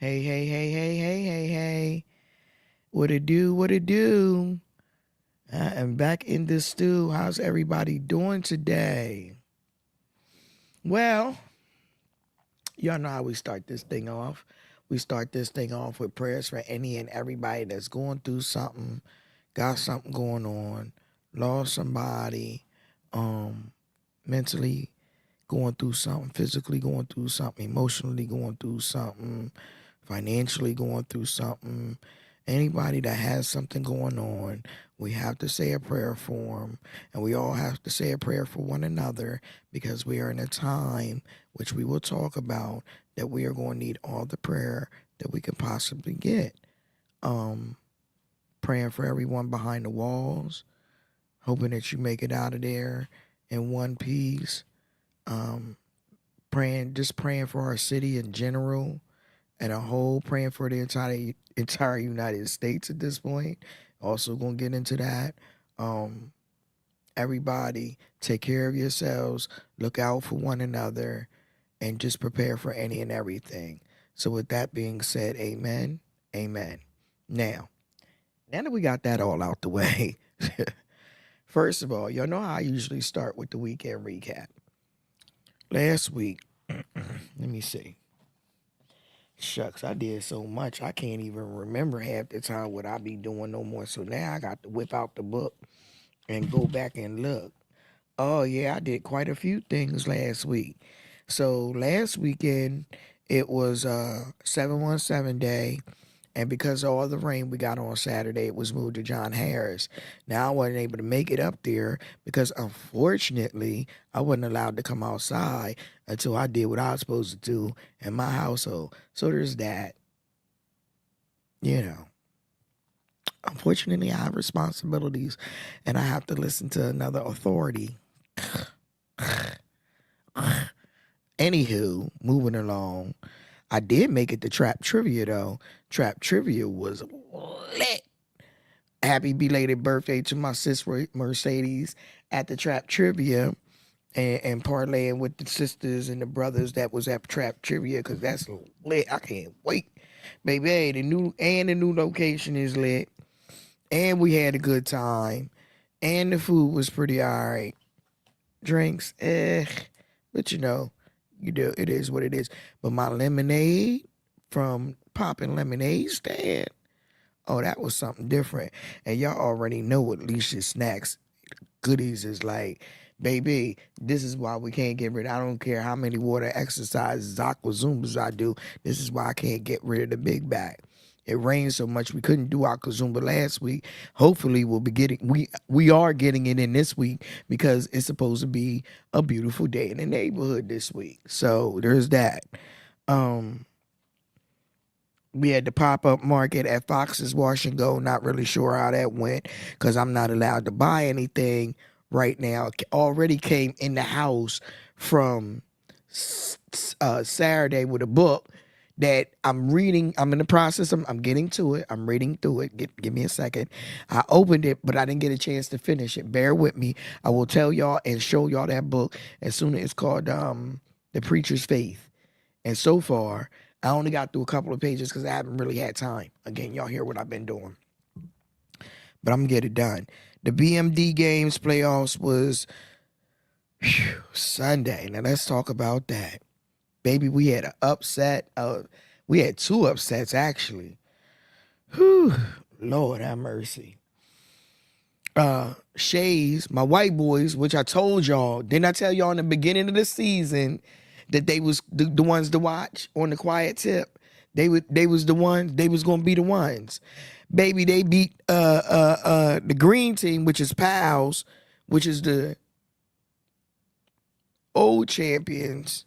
Hey, hey, hey, hey, hey, hey, hey. What it do? What it do? I am back in the stew. How's everybody doing today? Well, y'all know how we start this thing off. We start this thing off with prayers for any and everybody that's going through something, got something going on, lost somebody, um, mentally going through something, physically going through something, emotionally going through something, financially going through something. Anybody that has something going on, we have to say a prayer for them. And we all have to say a prayer for one another because we are in a time, which we will talk about, that we are going to need all the prayer that we can possibly get. Um, Praying for everyone behind the walls, hoping that you make it out of there in one piece. Um, just praying for our city in general and a whole, praying for the entire United States at this point. Also gonna get into that. Um, Everybody, take care of yourselves, look out for one another, and just prepare for any and everything. So with that being said, amen, amen. Now that we got that all out the way, first of all, y'all know how I usually start with the weekend recap. Last week, let me see. Shucks, I did so much I can't even remember half the time what I be doing no more. So now I got to whip out the book and go back and look. Oh yeah, I did quite a few things last week. So last weekend it was 717 day, and because of all the rain we got on Saturday, it was moved to John Harris. Now I wasn't able to make it up there because unfortunately I wasn't allowed to come outside until I did what I was supposed to do in my household. So there's that. You know, unfortunately I have responsibilities and I have to listen to another authority. Anywho, moving along. I did make it to Trap Trivia though. Trap Trivia was lit. Happy belated birthday to my sis Mercedes at the Trap Trivia, and parlaying with the sisters and the brothers that was at Trap Trivia because that's lit. I can't wait. Baby, hey, the new location is lit. And we had a good time. And the food was pretty alright. Drinks, but you do it is what it is. But my lemonade from Poppin' Lemonade Stand, oh, that was something different. And y'all already know what Leisha Snacks goodies is like. Baby, this is why we can't get rid of, I don't care how many water exercises, aqua zumbas I do. This is why I can't get rid of the big bag. It rained so much we couldn't do aqua zumba last week. Hopefully we'll be getting we are getting it in this week because it's supposed to be a beautiful day in the neighborhood this week. So there's that. Um we had the pop-up market at Fox's Wash and Go. Not really sure how that went because I'm not allowed to buy anything right now. Already came in the house from Saturday with a book that I'm reading. I'm in the process. I'm getting to it. I'm reading through it. Give me a second. I opened it, but I didn't get a chance to finish it. Bear with me. I will tell y'all and show y'all that book as soon as it's called The Preacher's Faith. And so far, I only got through a couple of pages because I haven't really had time. Again, y'all hear what I've been doing. But I'm going to get it done. The BMD Games playoffs was Sunday. Now let's talk about that. Baby, we had an upset. We had two upsets, actually. Whew, Lord have mercy. Shays, my white boys, which I told y'all, didn't I tell y'all in the beginning of the season that they was the ones to watch on the quiet tip? They was the ones, they was gonna be the ones. Baby, they beat the green team, which is Pals, which is the old champions,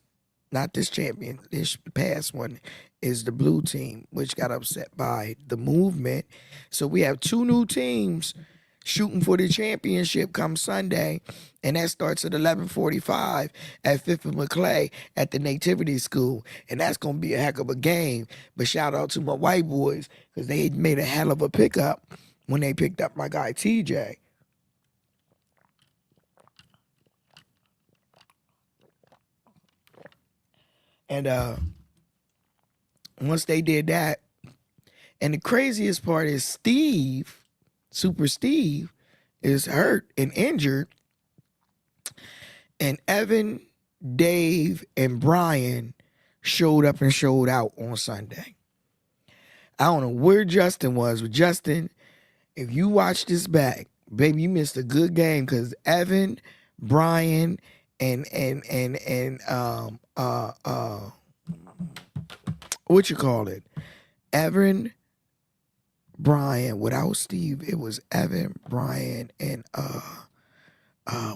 not this champion, this past one is the blue team, which got upset by the movement. So we have two new teams shooting for the championship come Sunday, and that starts at 11:45 at Fifth and McClay at the Nativity School, and that's gonna be a heck of a game. But shout out to my white boys because they made a hell of a pickup when they picked up my guy TJ. And Once they did that, and the craziest part is Steve, Super Steve, is hurt and injured, and Evan, Dave, and Brian showed up and showed out on Sunday. I don't know where Justin was. But Justin, if you watch this back, baby, you missed a good game because Evan, Brian, and what you call it? Evan, Brian. Without Steve, it was Evan, Brian, and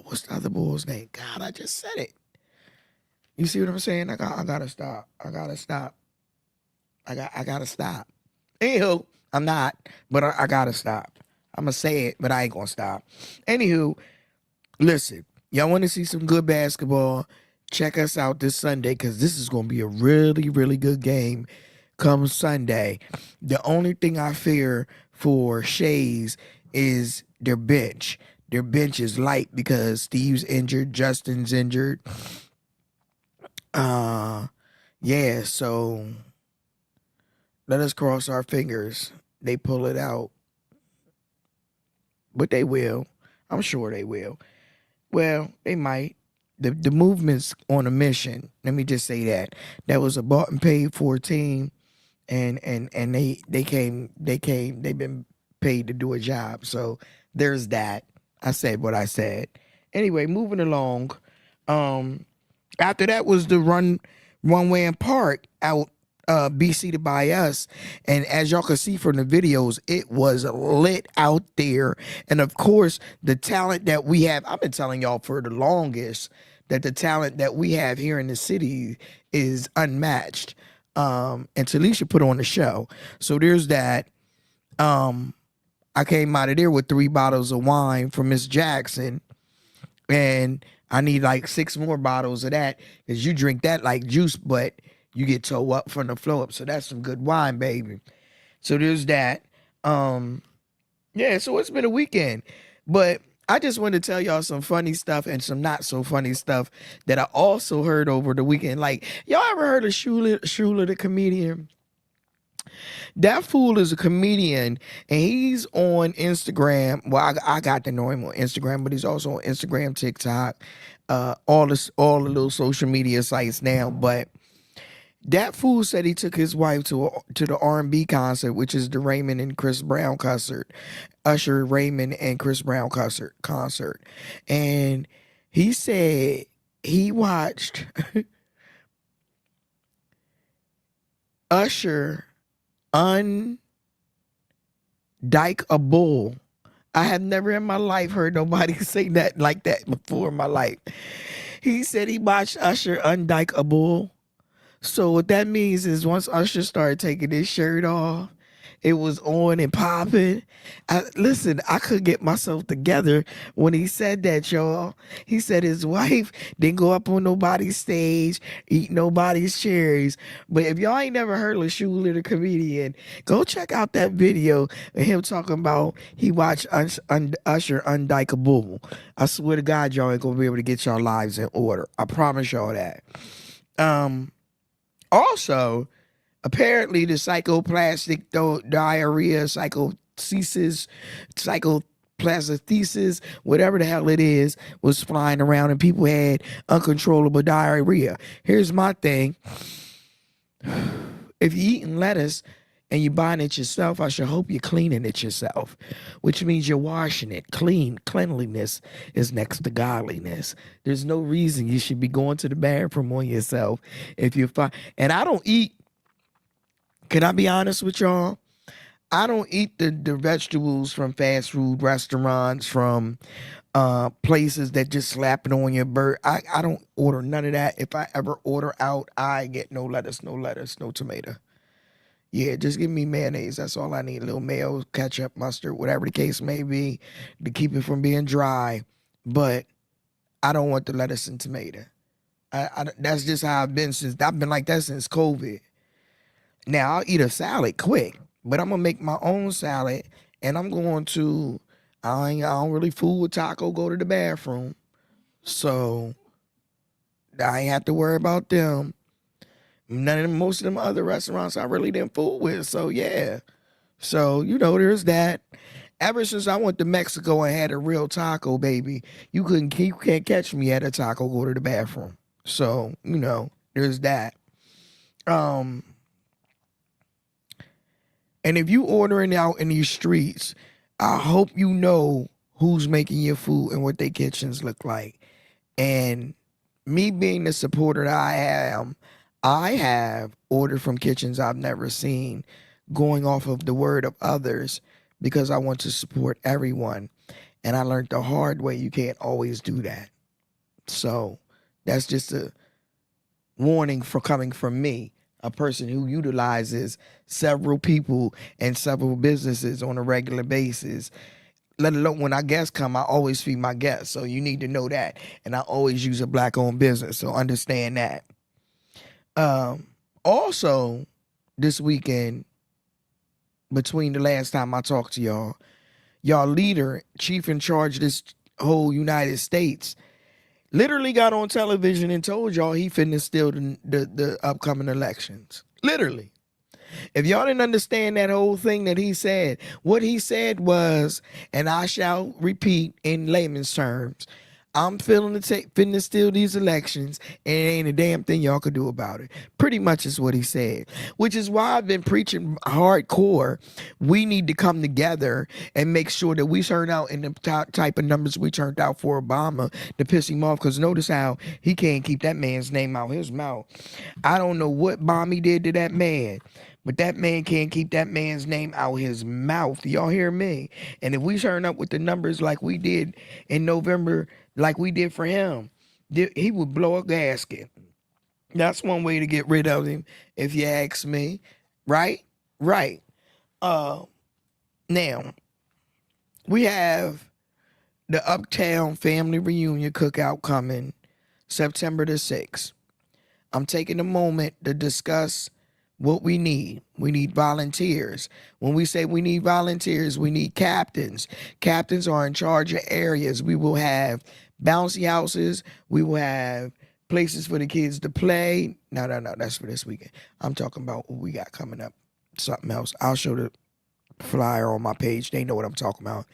what's the other boy's name? God, I just said it. You see what I'm saying? I gotta stop. I gotta stop. I gotta stop. Anywho, I'm not, but I gotta stop. I'm gonna say it, but I ain't gonna stop. Anywho, listen, y'all want to see some good basketball? Check us out this Sunday because this is gonna be a really, really good game come Sunday. The only thing I fear for Shays is their bench. Their bench is light because Steve's injured, Justin's injured. Yeah, so let us cross our fingers. They pull it out. But they will. I'm sure they will. Well, they might. The movement's on a mission. Let me just say that. That was a bought and paid for team, and they've been paid to do a job. So there's that. I said what I said. Anyway, moving along. After that was the runway and park out BC to buy us, and as y'all can see from the videos, it was lit out there. And of course, the talent that we have, I've been telling y'all for the longest that the talent that we have here in the city is unmatched. And Talisha put on the show, so there's that. I came out of there with 3 bottles of wine from Miss Jackson, and I need like 6 more bottles of that because you drink that like juice, but you get toe up from the flow up. So that's some good wine, baby. So there's that. Yeah, so it's been a weekend. But I just wanted to tell y'all some funny stuff and some not so funny stuff that I also heard over the weekend. Like, y'all ever heard of Shula the comedian? That fool is a comedian, and he's on Instagram. Well, I got to know him on Instagram, but he's also on Instagram, TikTok, all the little social media sites now. But that fool said he took his wife to the R&B concert, which is the Raymond and Chris Brown concert, Usher, Raymond, and Chris Brown concert, and he said he watched Usher undyke a bull. I have never in my life heard nobody say that like that before in my life. He said he watched Usher undyke a bull. So what that means is once Usher started taking his shirt off, it was on and popping. Listen, I couldn't get myself together when he said that, y'all. He said his wife didn't go up on nobody's stage, eat nobody's cherries. But if y'all ain't never heard LaShula the comedian, go check out that video of him talking about he watched Usher undyke a bull. I swear to God, y'all ain't gonna be able to get y'all lives in order. I promise y'all that. Also, apparently the psychoplastic diarrhea, psychoplastithesis, whatever the hell it is, was flying around and people had uncontrollable diarrhea. Here's my thing. If you're eating lettuce and you're buying it yourself, I should hope you're cleaning it yourself, which means you're washing it. Cleanliness is next to godliness. There's no reason you should be going to the bathroom on yourself if you're fine. And I don't eat, can I be honest with y'all? I don't eat the vegetables from fast food restaurants, from places that just slap it on your bird. I don't order none of that. If I ever order out, I get no lettuce, no tomato. Yeah, just give me mayonnaise. That's all I need. A little mayo, ketchup, mustard, whatever the case may be, to keep it from being dry. But I don't want the lettuce and tomato. That's just how I've been like that since COVID. Now I'll eat a salad quick, but I'm gonna make my own salad, and I'm going to. I don't really fool with Taco. Go to the bathroom, so I ain't have to worry about them. Most of them other restaurants I really didn't fool with. So yeah. So, there's that. Ever since I went to Mexico and had a real taco, baby, you can't catch me at a taco, go to the bathroom. So, there's that. Um, and if you ordering out in these streets, I hope you know who's making your food and what their kitchens look like. And me being the supporter that I am, I have ordered from kitchens I've never seen, going off of the word of others because I want to support everyone. And I learned the hard way you can't always do that. So that's just a warning for coming from me, a person who utilizes several people and several businesses on a regular basis. Let alone when our guests come, I always feed my guests. So you need to know that. And I always use a black-owned business. So understand that. Also, this weekend, between the last time I talked to y'all leader, chief in charge of this whole United States, literally got on television and told y'all he finna steal the upcoming elections. Literally. If y'all didn't understand that whole thing that he said, what he said was, and I shall repeat in layman's terms, I'm finna steal these elections, and it ain't a damn thing y'all could do about it. Pretty much is what he said, which is why I've been preaching hardcore. We need to come together and make sure that we turn out in the type of numbers we turned out for Obama to piss him off. Because notice how he can't keep that man's name out his mouth. I don't know what Bommy did to that man, but that man can't keep that man's name out his mouth. Y'all hear me? And if we turn up with the numbers like we did in November, like we did for him, he would blow a gasket. That's one way to get rid of him, if you ask me. Right? Right. Now, we have the Uptown Family Reunion Cookout coming September the 6th. I'm taking a moment to discuss what we need. We need volunteers. When we say we need volunteers, we need captains. Captains are in charge of areas. We will have bouncy houses. We will have places for the kids to play. No, that's for this weekend. I'm talking about what we got coming up. Something else. I'll show the flyer on my page. They know what I'm talking about.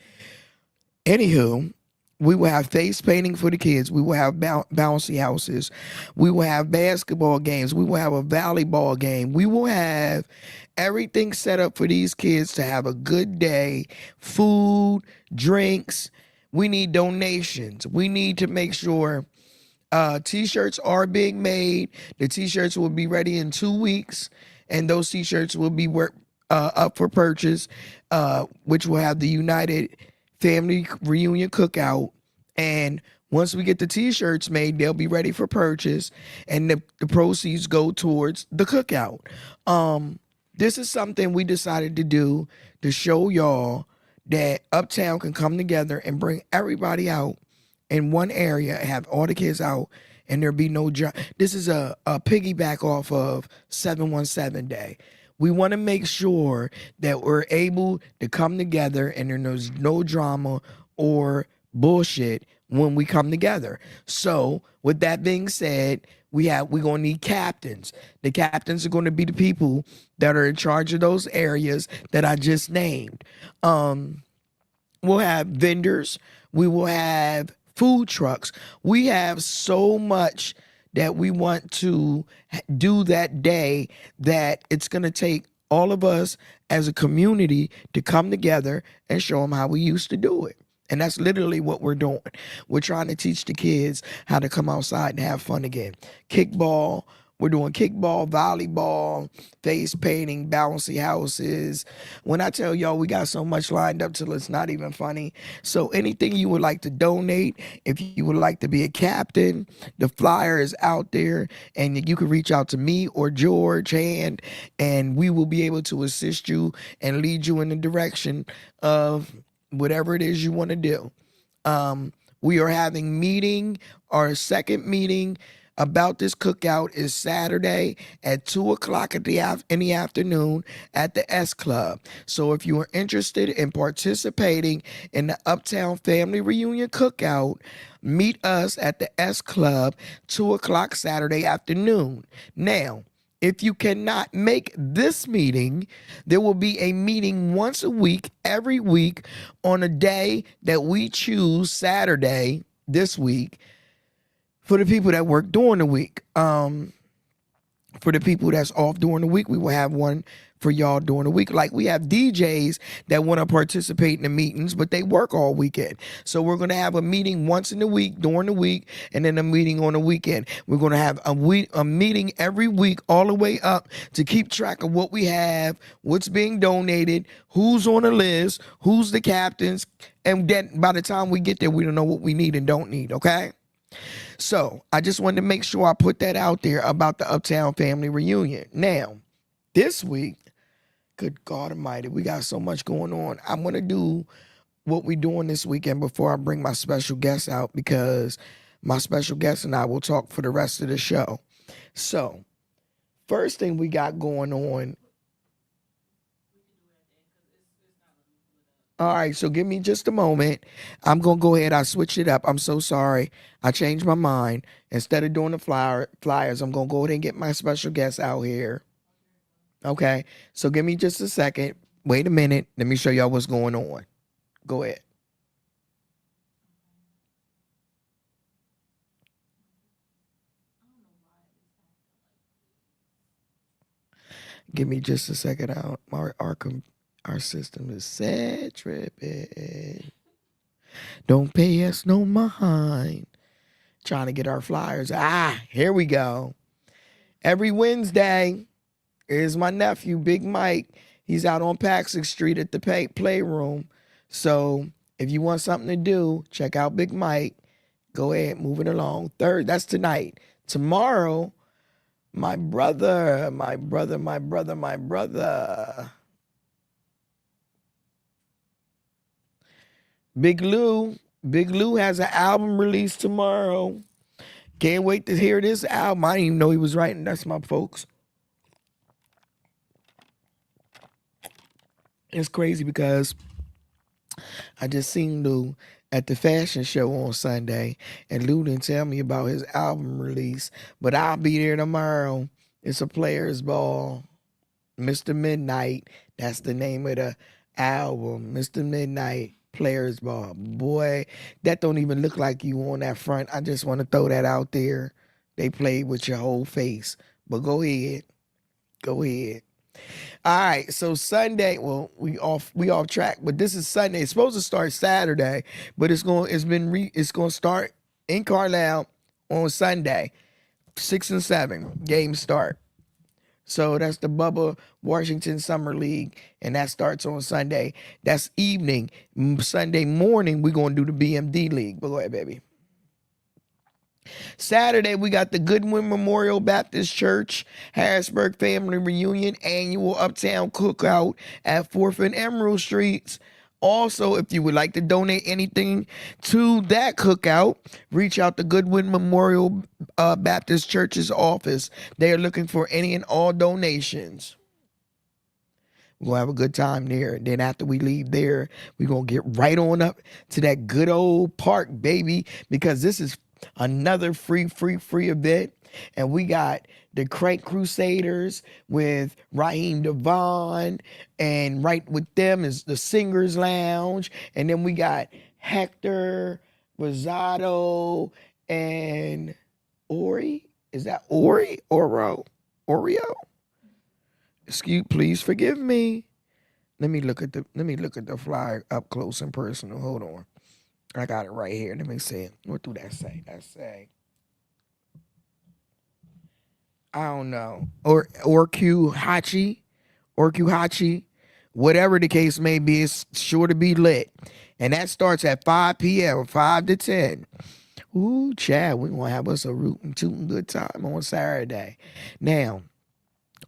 Anywho, we will have face painting for the kids. We will have bouncy houses. We will have basketball games. We will have a volleyball game. We will have everything set up for these kids to have a good day. Food, drinks. We need donations. We need to make sure t-shirts are being made. The t-shirts will be ready in 2 weeks, and those t-shirts will be up for purchase, which will have the United Family Reunion Cookout. And once we get the t-shirts made, they'll be ready for purchase, and the proceeds go towards the cookout. This is something we decided to do to show y'all that Uptown can come together and bring everybody out in one area, have all the kids out, and there be no job. This is a piggyback off of 717 Day. We want to make sure that we're able to come together and there's no drama or bullshit when we come together. So with that being said, we're going to need captains. The captains are going to be the people that are in charge of those areas that I just named. We'll have vendors. We will have food trucks. We have so much that we want to do that day that it's going to take all of us as a community to come together and show them how we used to do it. And that's literally what we're doing. We're trying to teach the kids how to come outside and have fun again. Kickball. We're doing kickball, volleyball, face painting, bouncy houses. When I tell y'all we got so much lined up till it's not even funny. So anything you would like to donate, if you would like to be a captain, the flyer is out there, and you can reach out to me or George Hand, and we will be able to assist you and lead you in the direction of whatever it is you want to do. We are having our second meeting about this cookout is Saturday at 2:00 in the afternoon at the S Club. So if you are interested in participating in the Uptown Family Reunion Cookout, meet us at the S Club 2:00 Saturday afternoon. Now, If you cannot make this meeting, there will be a meeting once a week, every week, on a day that we choose, Saturday this week, for the people that work during the week. For the people that's off during the week, we will have one for y'all during the week. Like we have DJs that want to participate in the meetings, but they work all weekend. So we're going to have a meeting once in the week during the week, and then a meeting on the weekend. We're going to have a meeting every week all the way up to keep track of what we have, what's being donated, who's on the list, who's the captains, and then by the time we get there, we don't know what we need and don't need, okay? So I just wanted to make sure I put that out there about the Uptown Family Reunion. Now, this week, good God Almighty, we got so much going on. I'm going to do what we're doing this weekend before I bring my special guest out, because my special guest and I will talk for the rest of the show. So, first thing we got going on. All right, so give me just a moment. I'm going to go ahead. I switched it up. I'm so sorry. I changed my mind. Instead of doing the flyers, I'm going to go ahead and get my special guest out here. Okay, so give me just a second. Wait a minute. Let me show y'all what's going on. Go ahead. Give me just a second. Our system is sad tripping. Don't pay us no mind. Trying to get our flyers. Here we go. Every Wednesday is my nephew, Big Mike. He's out on Paxson Street at the Playroom. So if you want something to do, check out Big Mike. Go ahead, moving along. That's tonight. Tomorrow, my brother. Big Lou has an album release tomorrow. Can't wait to hear this album. I didn't even know he was writing. That's my folks. It's crazy because I just seen Lou at the fashion show on Sunday, and Lou didn't tell me about his album release, but I'll be there tomorrow. It's a Players Ball. Mr. Midnight, that's the name of the album. Mr. Midnight, Players Ball. Boy, that don't even look like you on that front. I just want to throw that out there. They played with your whole face. But go ahead. All right, so Sunday, well, we off track, but this is Sunday. It's supposed to start Saturday, but it's going to start in Carlisle on Sunday, 6 and 7 games start. So that's the Bubba Washington Summer League, and that starts on Sunday. That's evening. Sunday morning, we're going to do the BMD League. But go ahead, baby. Saturday, we got the Goodwin Memorial Baptist Church Harrisburg Family Reunion annual Uptown Cookout at 4th and Emerald Streets. Also, if you would like to donate anything to that cookout, reach out to Goodwin Memorial Baptist Church's office. They are looking for any and all donations. We're going to have a good time there. Then after we leave there, we're going to get right on up to that good old park, baby, because this is another free event. And we got the Crank Crusaders with Raheem Devon, and right with them is the Singers Lounge. And then we got Hector, Rosado, and Ori. Is that Ori? Oreo? Please forgive me. Let me look at the flyer up close and personal. Hold on. I got it right here. Let me see. What do that say? That say, I don't know. Or Q Hachi. Whatever the case may be, it's sure to be lit. And that starts at 5 p.m., 5 to 10. Ooh, Chad, we're going to have us a rootin' tootin' good time on Saturday. Now,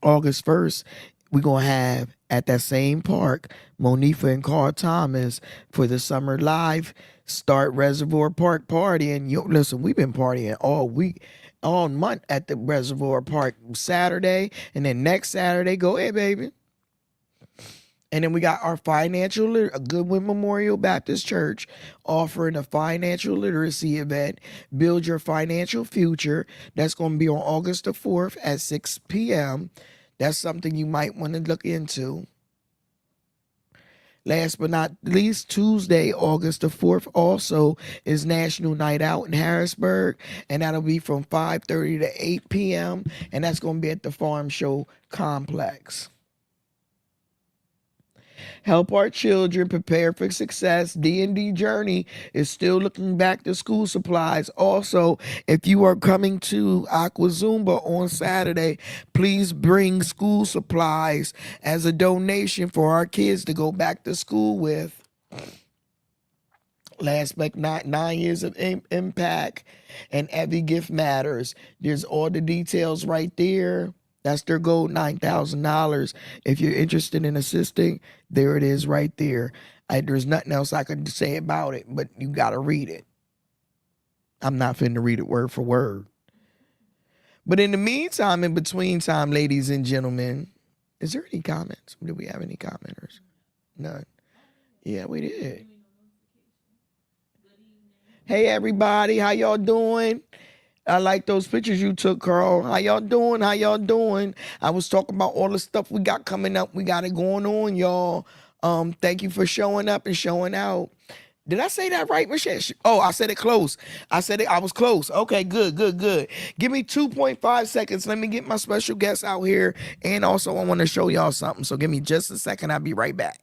August 1st, we're going to have at that same park, Monifa and Carl Thomas for the Summer Live Start Reservoir Park party. And listen, we've been partying all week, all month at the Reservoir Park Saturday. And then next Saturday, go ahead, baby. And then we got our Goodwin Memorial Baptist Church offering a financial literacy event, Build Your Financial Future. That's going to be on August the 4th at 6 p.m. That's something you might want to look into. Last but not least, Tuesday, August the 4th, also is National Night Out in Harrisburg, and that'll be from 5:30 to 8 p.m., and that's going to be at the Farm Show Complex. Help our children prepare for success. D&D Journey is still looking back to school supplies. Also, if you are coming to Aqua Zumba on Saturday, please bring school supplies as a donation for our kids to go back to school with. Last but not 9 years of impact, and every gift matters. There's all the details right there. That's their goal, $9,000. If you're interested in assisting, there it is right there. There's nothing else I could say about it, but you got to read it. I'm not finna read it word for word. But in the meantime, in between time, ladies and gentlemen, is there any comments? Do we have any commenters? None. Yeah, we did. Hey everybody, how y'all doing? I like those pictures you took, Carl. How y'all doing? How y'all doing? I was talking about all the stuff we got coming up. We got it going on, y'all. Thank you for showing up and showing out. Did I say that right, Michelle? Oh, I said it close. I said it. I was close. Okay, good, good, good. Give me 2.5 seconds. Let me get my special guest out here. And also, I want to show y'all something. So give me just a second. I'll be right back.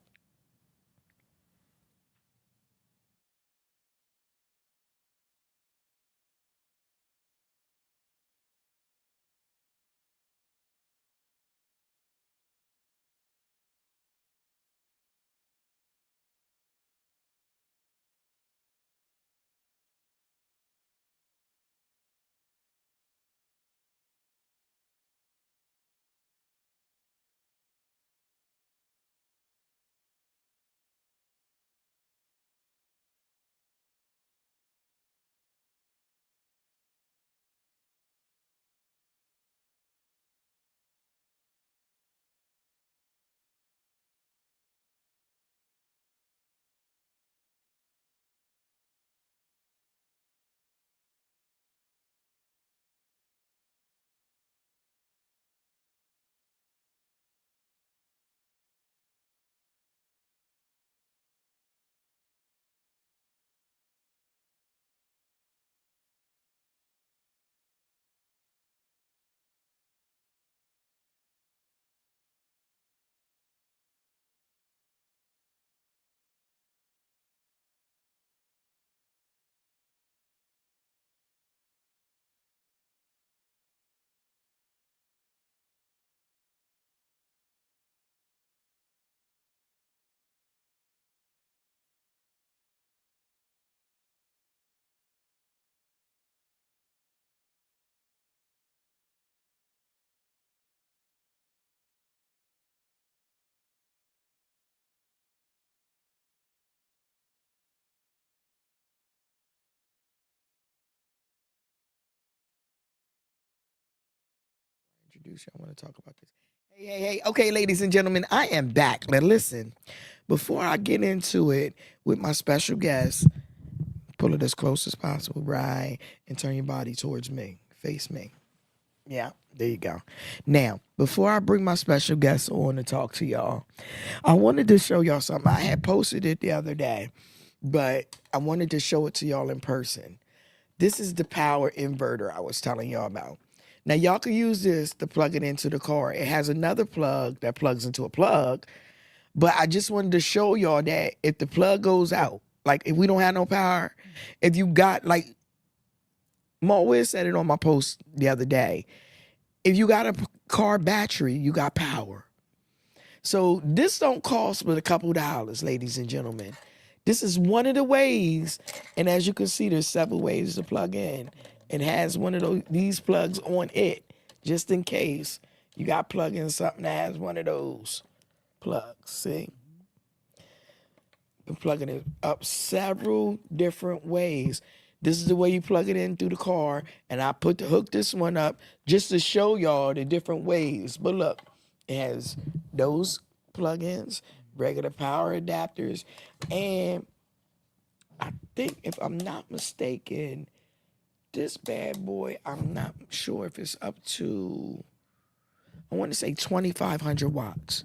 Introduce you. I want to talk about this. Hey, hey, hey. Okay, ladies and gentlemen, I am back. Now, listen, before I get into it with my special guest, pull it as close as possible, right? And turn your body towards me. Face me. Yeah, there you go. Now, before I bring my special guest on to talk to y'all, I wanted to show y'all something. I had posted it the other day, but I wanted to show it to y'all in person. This is the power inverter I was telling y'all about. Now, y'all can use this to plug it into the car. It has another plug that plugs into a plug, but I just wanted to show y'all that if the plug goes out, like if we don't have no power, if you got like, Mo Wiz said it on my post the other day, if you got a car battery, you got power. So this don't cost but a couple dollars, ladies and gentlemen. This is one of the ways, and as you can see, there's several ways to plug in. It has one of these plugs on it, just in case you got plug in something that has one of those plugs. See, I'm plugging it up several different ways. This is the way you plug it in through the car, and I hook this one up just to show y'all the different ways. But look, it has those plugins, regular power adapters, and I think if I'm not mistaken, this bad boy, I'm not sure if it's up to, I want to say 2,500 watts.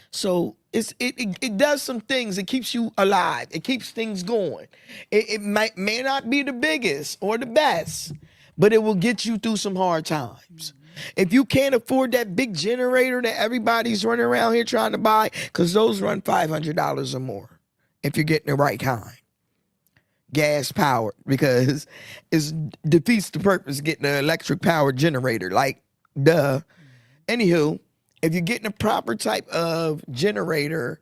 So it does some things. It keeps you alive. It keeps things going. It may not be the biggest or the best, but it will get you through some hard times. If you can't afford that big generator that everybody's running around here trying to buy, because those run $500 or more if you're getting the right kind. Gas powered, because it defeats the purpose of getting an electric powered generator. Like, duh. Anywho, if you're getting a proper type of generator,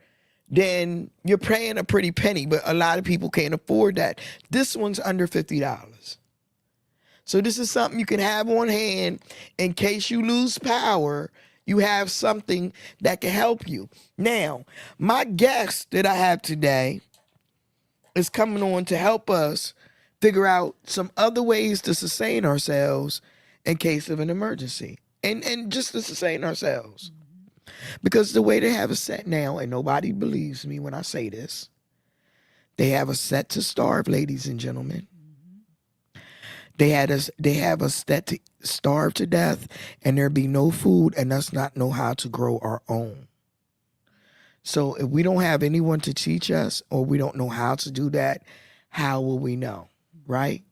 then you're paying a pretty penny, but a lot of people can't afford that. This one's under $50. So this is something you can have on hand in case you lose power. You have something that can help you. Now, my guest that I have today is coming on to help us figure out some other ways to sustain ourselves in case of an emergency. And just to sustain ourselves. Because the way they have it set now, and nobody believes me when I say this, they have us set to starve, ladies and gentlemen. They have us set to starve to death, and there be no food, and us not know how to grow our own. So if we don't have anyone to teach us, or we don't know how to do that, how will we know, right?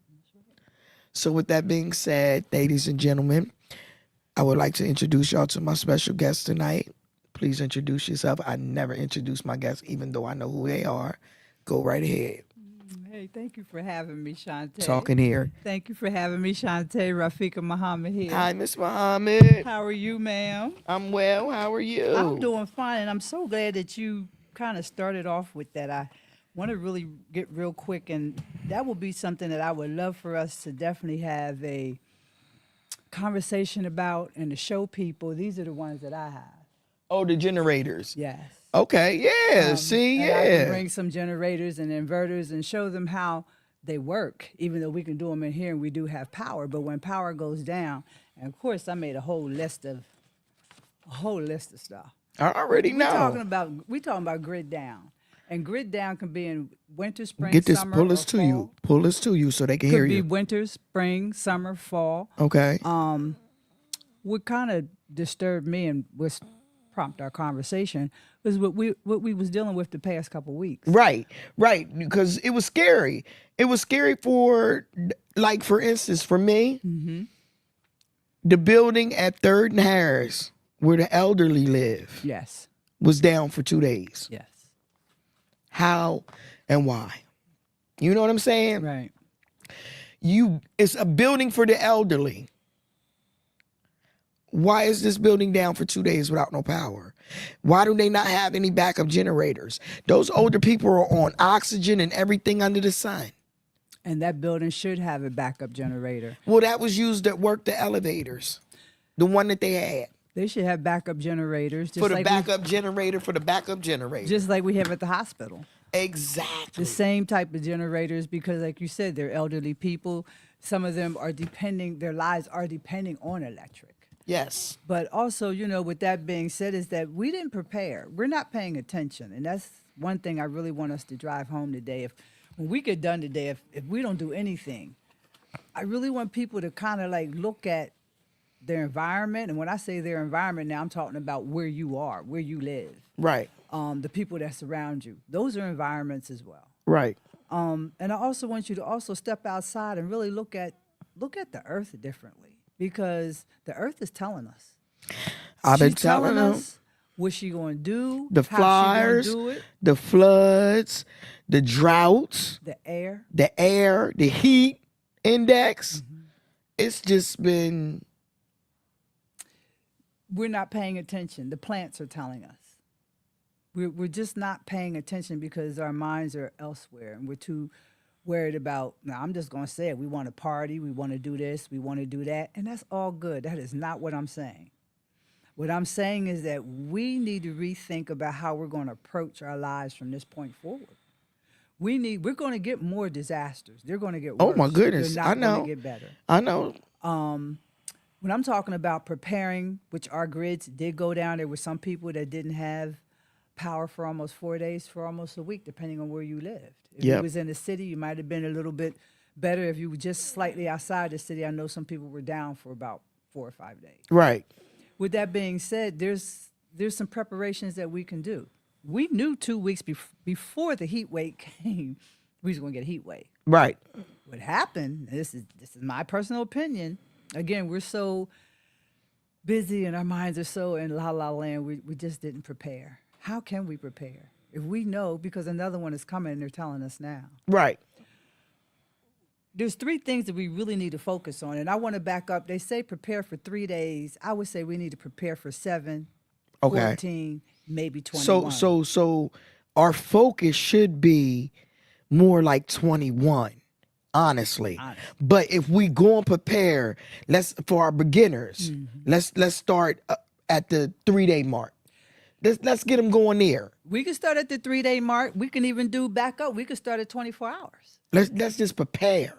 So with that being said, ladies and gentlemen, I would like to introduce y'all to my special guest tonight. Please introduce yourself. I never introduce my guests, even though I know who they are. Go right ahead. Hey, thank you for having me, Shantae. Talking here. Thank you for having me, Shantae. Rafika Muhammad here. Hi, Miss Muhammad. How are you, ma'am? I'm well. How are you? I'm doing fine, and I'm so glad that you kind of started off with that. I want to really get real quick, and that will be something that I would love for us to definitely have a conversation about and to show people. These are the ones that I have. Oh, the generators. Yes. Okay, yeah. See, and I can yeah. bring some generators and inverters and show them how they work, even though we can do them in here and we do have power. But when power goes down, and of course, I made a whole list of stuff. I already know. We talking about grid down, and grid down can be in winter, spring, Get this, summer, pull this or to fall. you. Pull this to you so they can hear Could be you. winter, spring, summer, fall. Okay. What kind of disturbed me and was prompt our conversation was what we was dealing with the past couple weeks. Right, because it was scary. It was scary for, like, for instance, for me, the building at 3rd and Harris, where the elderly live, Yes. was down for 2 days. Yes. How and why? You know what I'm saying? Right. It's a building for the elderly. Why is this building down for 2 days without no power? Why do they not have any backup generators? Those older people are on oxygen and everything under the sun. And that building should have a backup generator. Well, that was used at work, the elevators. The one that they had. They should have backup generators. For the backup generator, for the backup generator. Just like we have at the hospital. Exactly. The same type of generators, because like you said, they're elderly people. Some of them their lives are depending on electric. Yes. But also, with that being said, is that we didn't prepare. We're not paying attention. And that's one thing I really want us to drive home today. When we get done today, if we don't do anything, I really want people to kind of like look at their environment. And when I say their environment now, I'm talking about where you are, where you live. Right. The people that surround you. Those are environments as well. Right. And I also want you to also step outside and really look at the earth differently, because the earth is telling us. I've been She's telling them. us what she going to do, The how fires, she gonna do it, the floods, the droughts, the air. the heat index. It's just been. We're not paying attention. The plants are telling us. We're just not paying attention because our minds are elsewhere, and we're too worried about, now I'm just going to say it, we want to party, we want to do this, we want to do that, and that's all good. That is not what I'm saying. What I'm saying is that we need to rethink about how we're going to approach our lives from this point forward. We're going to get more disasters. They're going to get worse. Oh my goodness. They're not I know. going to get better. I know. When I'm talking about preparing, which our grids did go down, there were some people that didn't have power for almost 4 days, for almost a week, depending on where you lived. If Yep. you was in the city, you might have been a little bit better. If you were just slightly outside the city, I know some people were down for about 4 or 5 days. Right. With that being said, there's some preparations that we can do. We knew 2 weeks before the heat wave came, we was going to get a heat wave. Right. What happened? This is my personal opinion. Again, we're so busy and our minds are so in la la land. We just didn't prepare. How can we prepare if we know, because another one is coming and they're telling us now? Right. There's 3 things that we really need to focus on, and I want to back up. They say prepare for 3 days. I would say we need to prepare for 7, Okay. 14, maybe 21. So our focus should be more like 21, honestly. But if we go and prepare, for our beginners, let's start at the 3-day mark. Let's get them going there. We can start at the 3-day mark. We can even do back up. We can start at 24 hours. Let's just prepare.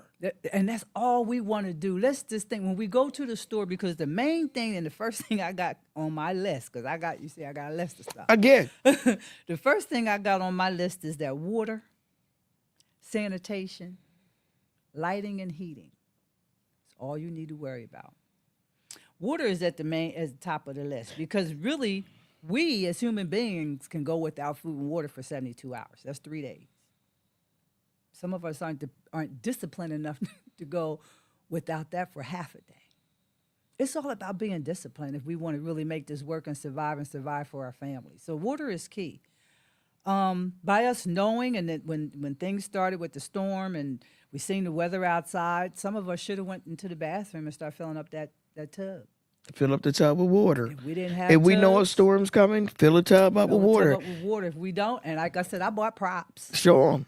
And that's all we want to do. Let's just think when we go to the store, because the main thing and the first thing I got on my list, because I got a list of stuff. Again. The first thing I got on my list is that water, sanitation, lighting, and heating. It's all you need to worry about. Water is at the top of the list, because really we as human beings can go without food and water for 72 hours. That's 3 days. Some of us aren't disciplined enough to go without that for half a day. It's all about being disciplined if we want to really make this work and survive for our families. So water is key. By us knowing, and that when things started with the storm and we seen the weather outside, some of us should have went into the bathroom and started filling up that tub. Fill up the tub with water. If we didn't have If we know a tubs, storm's coming, fill a tub up with fill a water. tub up with water. If we don't, and like I said, I bought props. Show them,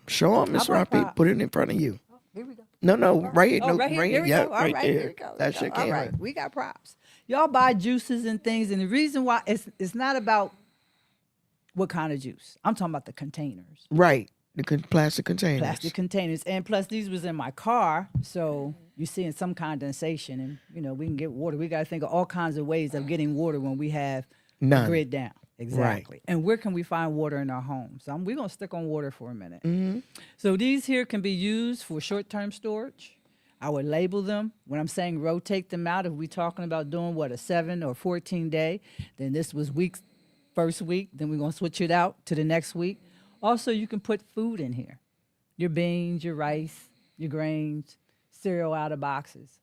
Miss I brought Roppy. props. Put it in front of you. Here we go. No, right here. Oh, No, right here. Here we yeah, go. All right right, there. here we go. That's your All camera. right, we got props. Y'all buy juices and things, and the reason why it's not about what kind of juice. I'm talking about the containers, Right. The plastic containers. plastic containers, and plus these was in my car, so you're seeing some condensation, and we can get water. We got to think of all kinds of ways of getting water when we have None. the grid down. Exactly. And where can we find water in our homes? So we're going to stick on water for a minute. Mm-hmm. So these here can be used for short-term storage. I would label them. When I'm saying rotate them out, if we're talking about doing, a 7 or 14 day, then this was first week, then we're going to switch it out to the next week. Also, you can put food in here. Your beans, your rice, your grains, cereal out of boxes.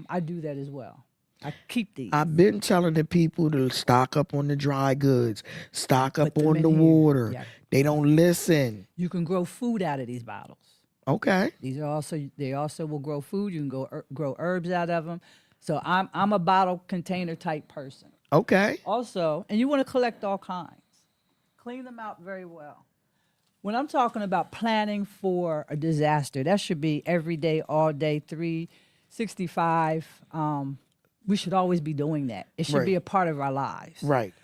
I do that as well. I keep these. I've been telling the people to stock up on the dry goods, stock up Put them on in the here. water. Yeah. They don't listen. You can grow food out of these bottles. Okay. They also will grow food. You can grow herbs out of them. So I'm a bottle container type person. Okay. Also, and you want to collect all kinds. Clean them out very well. When I'm talking about planning for a disaster, that should be every day, all day, 365. We should always be doing that. It should Right. be a part of our lives. Right.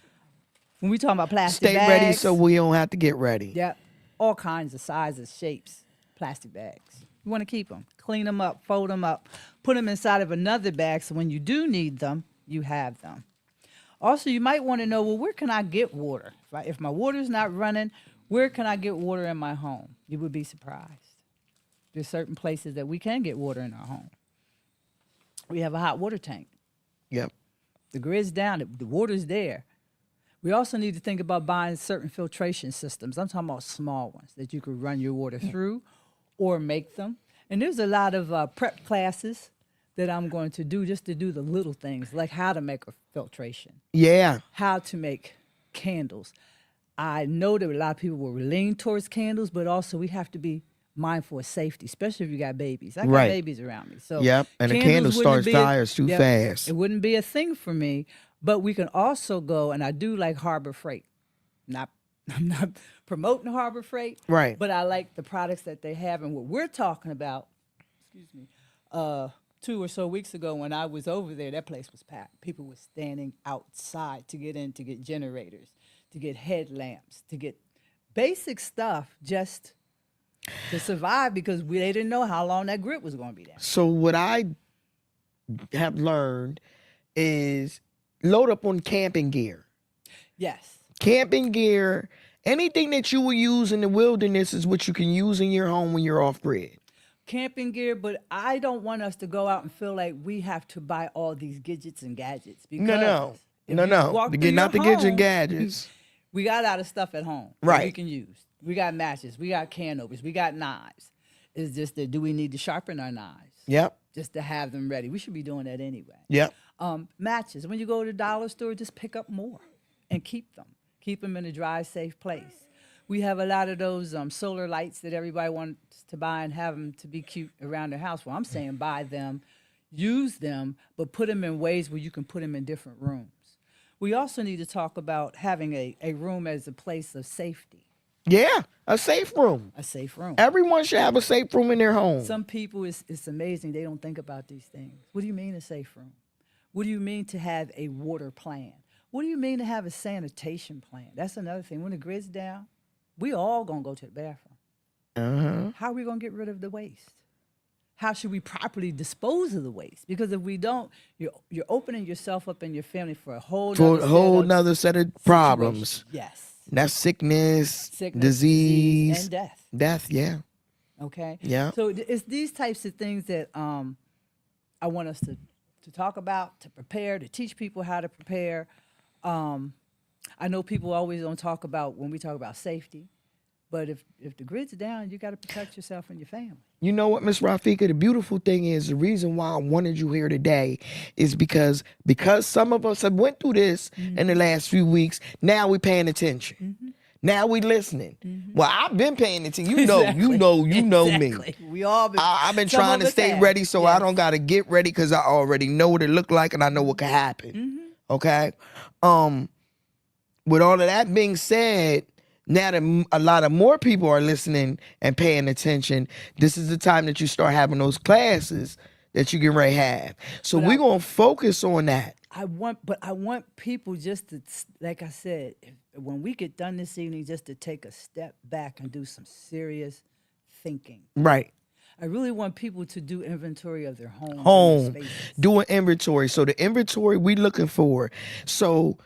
When we talk about plastic Stay bags, ready so we don't have to get ready. Yep. All kinds of sizes, shapes, plastic bags. You want to keep them. Clean them up, fold them up, put them inside of another bag so when you do need them, you have them. Also, you might want to know, where can I get water? If my water's not running, where can I get water in my home? You would be surprised. There's certain places that we can get water in our home. We have a hot water tank. Yep. The grid's down, the water's there. We also need to think about buying certain filtration systems. I'm talking about small ones that you could run your water through or make them. And there's a lot of prep classes that I'm going to do just to do the little things, like how to make a filtration, Yeah. how to make candles. I know that a lot of people will lean towards candles, but also we have to be mindful of safety, especially if you got babies. I got Right. babies around me. So Yep. And the candles candle wouldn't starts be fires too yep, fast. It wouldn't be a thing for me, but we can also go, and I do like Harbor Freight. I'm not promoting Harbor Freight, Right. but I like the products that they have. And what we're talking about, 2 or so weeks ago when I was over there, that place was packed. People were standing outside to get in, to get generators, to get headlamps, to get basic stuff just to survive, because they didn't know how long that grid was going to be down. So what I have learned is load up on camping gear. Yes. Camping gear Anything that you will use in the wilderness is what you can use in your home when you're off grid. Camping gear, but I don't want us to go out and feel like we have to buy all these gadgets and gadgets. Because No. if No, you no. walk through Get not the your gadgets and home, gadgets. we got a lot of stuff at home that we Right. can use. We got matches, we got can openers, we got knives. It's just that do we need to sharpen our knives Yep. just to have them ready? We should be doing that anyway. Yep. Matches. When you go to the dollar store, just pick up more and keep them. Keep them in a dry, safe place. We have a lot of those solar lights that everybody wants to buy and have them to be cute around their house. Well, I'm saying buy them, use them, but put them in ways where you can put them in different rooms. We also need to talk about having a room as a place of safety, Yeah. A safe room. a safe room. Everyone should have a safe room in their home. Some people, it's amazing, they don't think about these things. What do you mean a safe room? What do you mean to have a water plan? What do you mean to have a sanitation plan? That's another thing. When the grid's down, we all gonna go to the bathroom. How are we gonna get rid of the waste? How should we properly dispose of the waste? Because if we don't, you're opening yourself up and your family for a whole For nother a whole set of nother set of problems. situations. Yes. That's sickness, Sickness, disease, and death. death. Yeah. Okay. Yeah. So it's these types of things that I want us to talk about, to prepare, to teach people how to prepare. I know people always don't talk about when we talk about safety, but if the grid's down, you got to protect yourself and your family. You know what, Miss Rafika? The beautiful thing is the reason why I wanted you here today is because some of us have went through this in the last few weeks. Now we're paying attention. Now we listening. Well, I've been paying attention. You know, Exactly. you know me. Exactly. We all been. I've been some trying of to us stay have. ready so I Yes. don't got to get ready because I already know what it look like and I know what could happen. Okay? With all of that being said, now that a lot of more people are listening and paying attention, this is the time that you start having those classes that you can ready to have. So we're going to focus on that. I want people just to, like I said, when we get done this evening, just to take a step back and do some serious thinking. Right. I really want people to do inventory of their homes, and their Home, spaces. do an inventory. So the inventory we looking for. So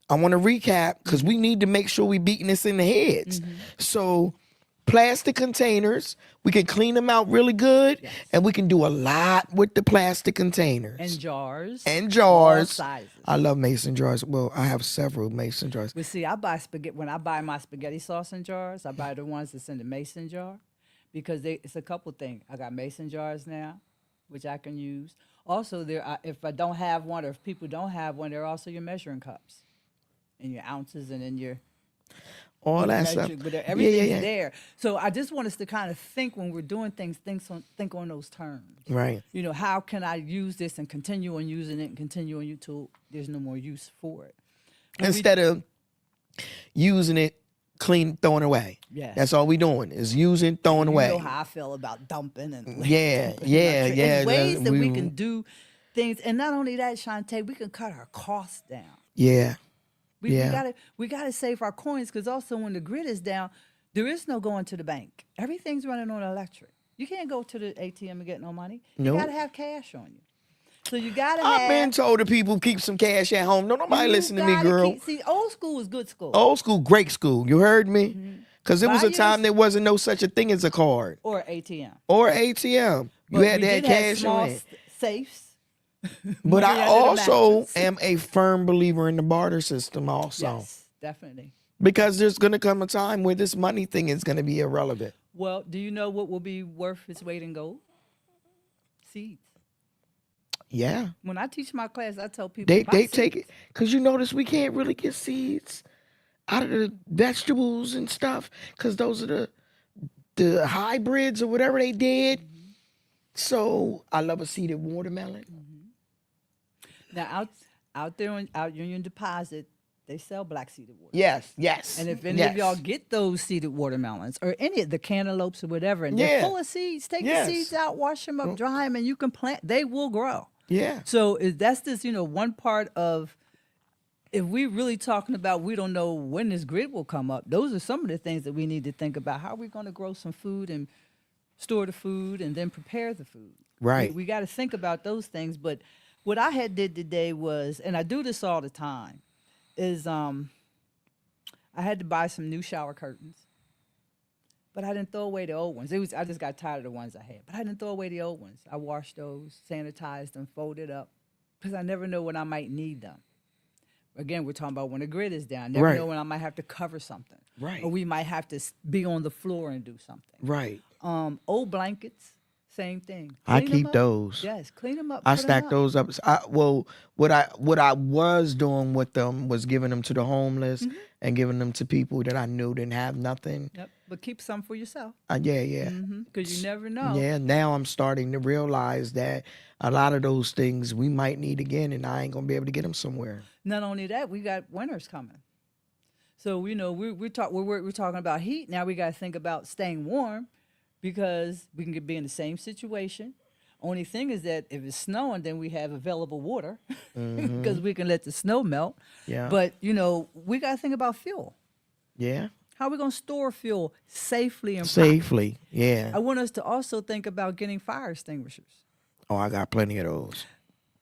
I want to recap because we need to make sure we beating this in the heads. So plastic containers, we can clean them out really good, and we can do a lot with the plastic containers. And jars. And jars. All sizes. I love mason jars. Well, I have several mason jars. But see, I buy spaghetti when I buy my spaghetti sauce in jars. I buy the ones that's in the mason jar, because it's a couple things. I got mason jars now, which I can use. Also, if I don't have one, or if people don't have one, there are also your measuring cups, and your ounces, and then your All that stuff. but everything's yeah. there. So I just want us to kind of think when we're doing things, think on those terms. Right. You know, how can I use this and continue on using it and continue on until there's no more use for it? Instead of using it, clean, throwing away. Yes. That's all we doing is using, throwing away. You know how I feel about dumping and Yeah, dumping yeah, our trash. yeah, There's ways that we we- can do things, and not only that, Shantae, we can cut our costs down. Yeah. We Yeah. gotta save our coins, because also when the grid is down, there is no going to the bank. Everything's running on electric. You can't go to the ATM and get no money. You Nope. gotta have cash on you. So you gotta I've been have. told the people keep some cash at home. No, nobody you listen to me, gotta girl. see, old school is good school. Old school, great school. You heard me? Because there was Buy a time yours- there wasn't no such a thing as a card Or ATM. or ATM. You But had we to have did have cash small on it. safes. But money I under the also mattress. am a firm believer in the barter system also. Yes, definitely. Because there's going to come a time where this money thing is going to be irrelevant. Well, do you know what will be worth its weight in gold? Seeds. Yeah. When I teach my class, I tell people They buy take seeds. it. Because you notice we can't really get seeds out of the vegetables and stuff. Because those are the hybrids or whatever they did. So I love a seeded watermelon. Now out there on out Union Deposit, they sell black seeded watermelon. Yes, yes. And if any yes. of y'all get those seeded watermelons or any of the cantaloupes or whatever, and Yeah. they're full of seeds, take Yes. the seeds out, wash them up, dry them, and you can plant. They will grow. Yeah. So that's just one part of. If we really talking about we don't know when this grid will come up, those are some of the things that we need to think about. How are we going to grow some food and store the food and then prepare the food? Right. We got to think about those things. But what I had did today was, and I do this all the time, is I I had to buy some new shower curtains, but I didn't throw away the old ones. I just got tired of the ones I had, but I didn't throw away the old ones. I washed those, sanitized them, folded up, because I never know when I might need them. Again, we're talking about when the grid is down. Never Right. know when I might have to cover something. Right. Or we might have to be on the floor and do something. Right. Old blankets, same thing. I Clean 'em keep up. those. Yes, clean them up. I put 'em stack up. those up. What I was doing with them was giving them to the homeless and giving them to people that I knew didn't have nothing. Yep, but keep some for yourself. Yeah. Because you never know. Yeah, now I'm starting to realize that a lot of those things we might need again, and I ain't gonna be able to get them somewhere. Not only that, we got winters coming. So we're talking about heat. Now we got to think about staying warm, because we can be in the same situation. Only thing is that if it's snowing, then we have available water because we can let the snow melt. Yeah. But we got to think about fuel. Yeah, How are we going to store fuel safely and safely. Yeah. I want us to also think about getting fire extinguishers. Oh, I got plenty of those.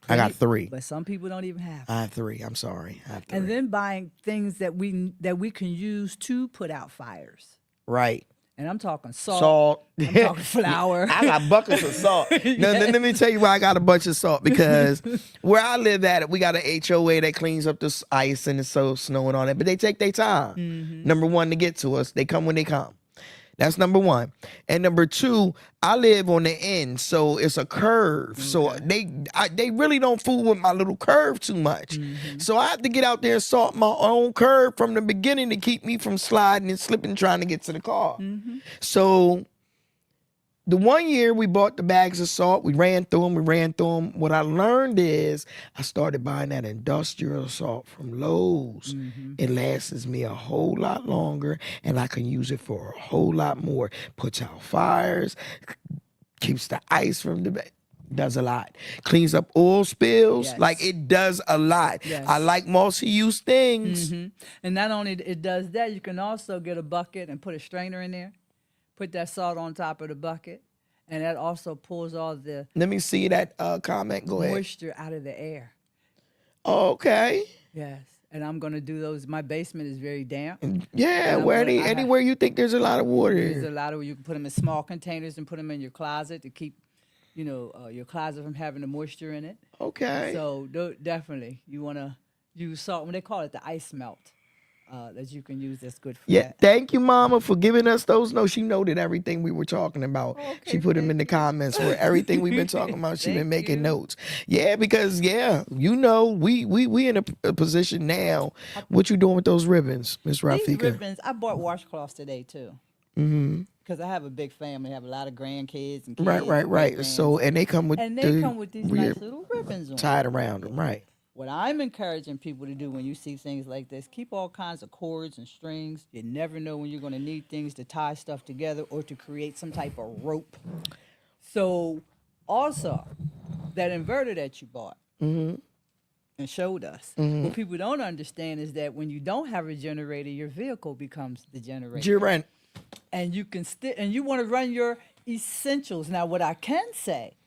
I got 3. But some people don't even have. I have 3. I'm sorry. I have 3. And then buying things that we can use to put out fires. Right. And I'm talking salt. Salt. I'm talking flour. I got buckets of salt. Now, let me tell you why I got a bunch of salt. Because where I live at, we got an HOA that cleans up this ice and it's so snowing on it. But they take their time. Number 1, to get to us. They come when they come. That's number 1. And number 2, I live on the end, so it's a curve. So they really don't fool with my little curve too much. So I have to get out there and salt my own curve from the beginning to keep me from sliding and slipping trying to get to the car. So the one year we bought the bags of salt, we ran through them. What I learned is I started buying that industrial salt from Lowe's. It lasts me a whole lot longer, and I can use it for a whole lot more. Puts out fires, keeps the ice from the does a lot. Cleans up oil spills. Yes. Like, it does a lot. Yes. I like multi-use things. And not only it does that, you can also get a bucket and put a strainer in there. Put that salt on top of the bucket, and that also pulls all the Let me see that comment. Go ahead. moisture out of the air. Okay. Yes. And I'm going to do those. My basement is very damp. Yeah, I'm where gonna- I have- anywhere you think there's a lot of water. There's a lot of, you can put them in small containers and put them in your closet to keep, your closet from having the moisture in it. Okay. So definitely, you want to use salt. When they call it the ice melt, that you can use, that's good for Yeah, that. thank you, Mama, for giving us those notes. She noted everything we were talking about. She put them in the comments for everything we've been talking about. She been Thank making you. notes. Yeah, because we in a position now. What you doing with those ribbons, Miss These Rafika? ribbons, I bought washcloths today too. Because I have a big family, I have a lot of grandkids and kids. Right. and great-grands. So, and they come with and they come with these weird nice little ribbons on. tied around them, right? What I'm encouraging people to do when you see things like this, keep all kinds of cords and strings. You never know when you're going to need things to tie stuff together or to create some type of rope. So, also, that inverter that you bought and showed us, what people don't understand is that when you don't have a generator, your vehicle becomes the generator. Girant. And you can and you want to run your essentials. Now, what I can say,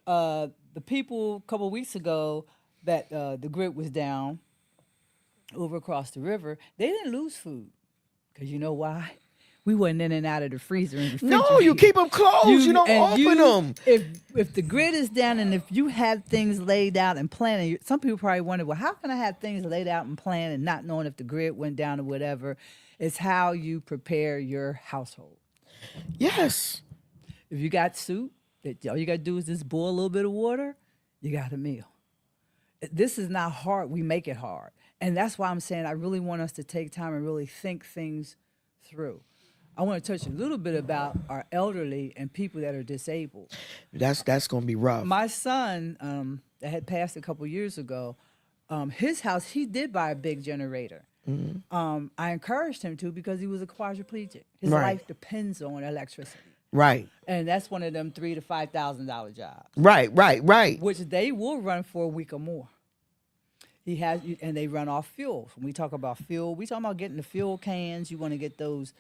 the people a couple of weeks ago that the grid was down over across the river, they didn't lose food. Because you know why? We wasn't in and out of the freezer and No, you keep them closed. You don't open them. If the grid is down and if you have things laid out and planned, some people probably wonder, well, how can I have things laid out and planned and not knowing if the grid went down or whatever? It's how you prepare your household. Yes. If you got soup, all you got to do is just boil a little bit of water, you got a meal. This is not hard. We make it hard. And that's why I'm saying I really want us to take time and really think things through. I want to touch a little bit about our elderly and people that are disabled. That's going to be rough. My son that had passed a couple years ago, his house, he did buy a big generator. I encouraged him to because he was a quadriplegic. His Right. life depends on electricity. Right. And that's one of them $3,000 to $5,000 jobs, Right. which they will run for a week or more. He has, and they run off fuel. When we talk about fuel, we talking about getting the fuel cans. You want to get those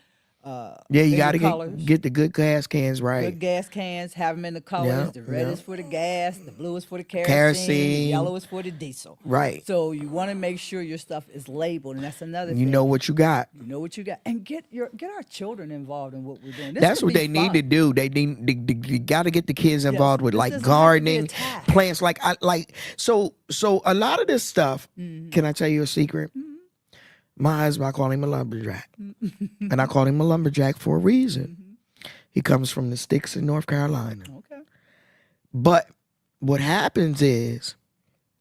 Yeah, you in got the to colors. get the good gas cans Good right. gas cans, have them in the Yeah, colors. The red yeah. is for the gas, the blue is for the kerosene, the Kerosene, yellow is for the diesel. right. So you want to make sure your stuff is labeled, and that's another You thing. know what you got. You know what you got, and get our children involved in what we're doing. This That's could what be they need fun. to do. They got to get the kids Yes, involved with this like doesn't have to be a gardening, task. plants. Like I like so a lot of this stuff. Can I tell you a secret? My husband, I call him a lumberjack, and I call him a lumberjack for a reason. He comes from the sticks in North Carolina. Okay. But what happens is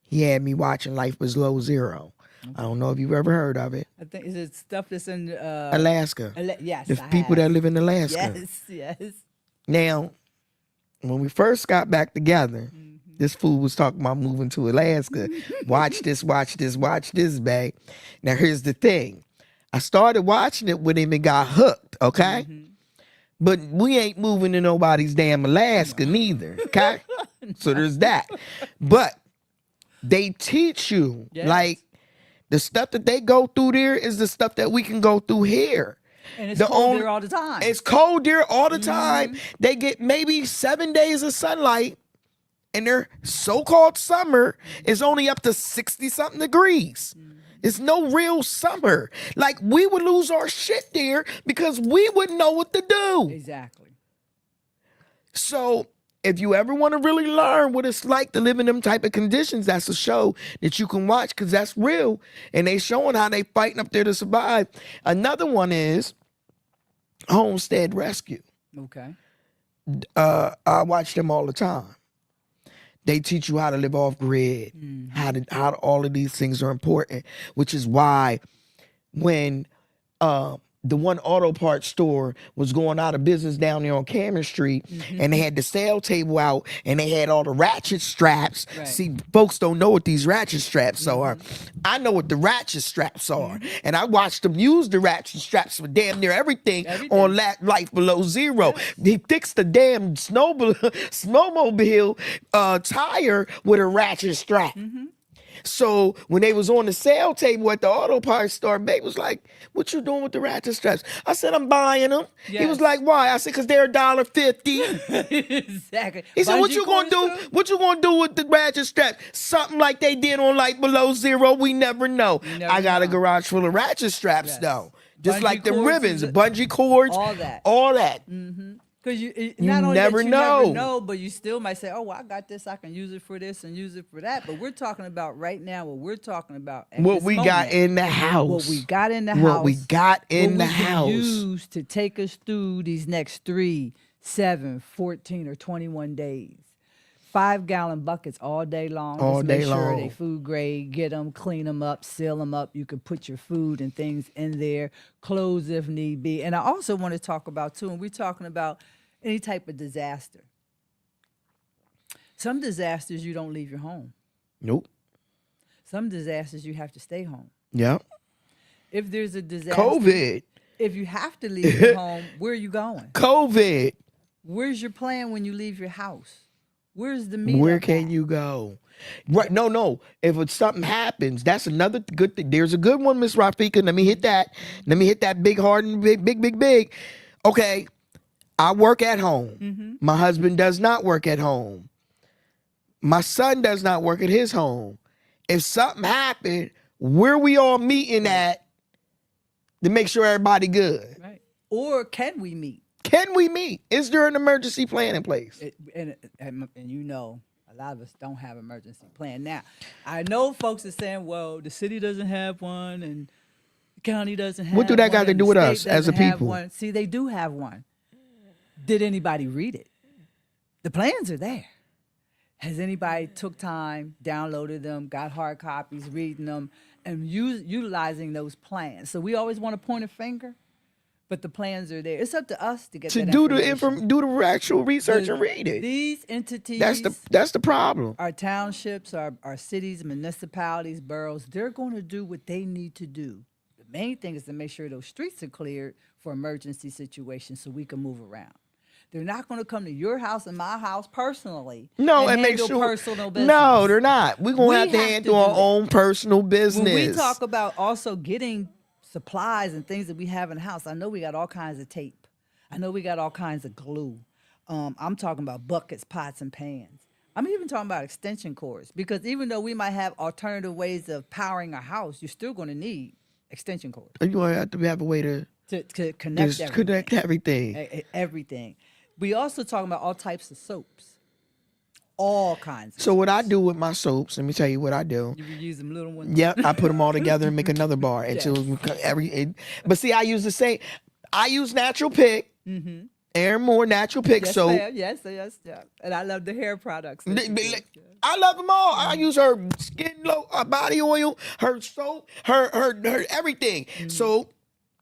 he had me watching Life Below Zero. I don't know if you've ever heard of it. I think is it stuff that's in Alaska. yes, The I people have. that live in Alaska. Yes. Now, when we first got back together, this fool was talking about moving to Alaska. Watch this, babe. Now, here's the thing. I started watching it with him and got hooked, okay? But we ain't moving to nobody's damn Alaska neither, okay? So there's that. But they teach you, Yes. like, the stuff that they go through there is the stuff that we can go through here. And it's The cold only- there all the time. It's cold there all the time. They get maybe 7 days of sunlight, and their so-called summer is only up to 60-something degrees. It's no real summer. Like, we would lose our shit there because we wouldn't know what to do. Exactly. So if you ever want to really learn what it's like to live in them type of conditions, that's a show that you can watch because that's real. And they showing how they fighting up there to survive. Another one is Homestead Rescue. Okay. I watch them all the time. They teach you how to live off grid, how all of these things are important, which is why when the one auto parts store was going out of business down there on Cameron Street, and they had the sale table out, and they had all the ratchet straps. Right. See, folks don't know what these ratchet straps are. I know what the ratchet straps are, and I watched them use the ratchet straps for damn near everything. On Life Below Zero. He fixed the damn snowmobile tire with a ratchet strap. So when they was on the sale table at the auto parts store, babe was like, "What you doing with the ratchet straps?" I said, "I'm buying them." He was Yes. like, "Why?" I said, "Cause they're $1.50." Exactly. He said, "What Bungee you gonna do? cords too? What you gonna do with the ratchet straps? Something like they did on Light Below Zero. We never know." never I got a know. garage full of ratchet straps Yes. though, just Bungee like the cords ribbons, is a- bungee cords, all that. all that. Because not only never that you know. never know, but you still might say, "Oh, well, I got this. I can use it for this and use it for that." But we're talking about right now. What we're talking about. At What this we got moment, in the house. What we got in the house. What we got in what the we can house. use to take us through these next 3, 7, 14, or 21 days. 5-gallon buckets all day long. All Just day make sure long. they food grade. Get them, clean them up, seal them up. You can put your food and things in there. Clothes if need be. And I also want to talk about too. And we're talking about any type of disaster. Some disasters you don't leave your home. Nope. Some disasters you have to stay home. Yep. If there's a disaster, COVID. if you have to leave your home, where are you going? COVID. Where's your plan when you leave your house? Where's the meetup? Where can at? you go? Right? No. If something happens, that's another good thing. There's a good one, Miss Rafika. Let me hit that. Let me hit that big, hard, and big. Okay. I work at home. My husband does not work at home. My son does not work at his home. If something happened, where we all meeting at to make sure everybody good? Right. Or can we meet? Can we meet? Is there an emergency plan in place? And you know, a lot of us don't have emergency plan. Now, I know folks are saying, well, the city doesn't have one and the county doesn't have one. What do that got to and do the with state us as a doesn't have people? one. See, they do have one. Did anybody read it? The plans are there. Has anybody took time, downloaded them, got hard copies, reading them, and utilizing those plans? So we always want to point a finger, but the plans are there. It's up to us to get To that do the information. do the actual research and read it. These entities, That's the problem. our townships, our cities, municipalities, boroughs, they're going to do what they need to do. The main thing is to make sure those streets are cleared for emergency situations so we can move around. They're not going to come to your house and my house personally. No, and make handle sure. personal business. No, they're not. We're gonna We have to have to handle do our that. own personal business. When we talk about also getting supplies and things that we have in the house. I know we got all kinds of tape. I know we got all kinds of glue. I'm talking about buckets, pots, and pans. I'm even talking about extension cords, because even though we might have alternative ways of powering our house, you're still going to need extension cords You gonna have to have a way to to connect just everything. connect everything. Everything. We also talking about all types of soaps, all kinds. Of So what I do with my soaps, let me tell you what I do. You use them little ones. Yep, I put them all together and make another bar until but see, I use the same. I use Natural Pick, Aaron Moore Natural Pick Yes, soap. ma'am. Yes, yes, yeah. And I love the hair products. that you do. I love them all. I use her body oil, her soap, her everything. So,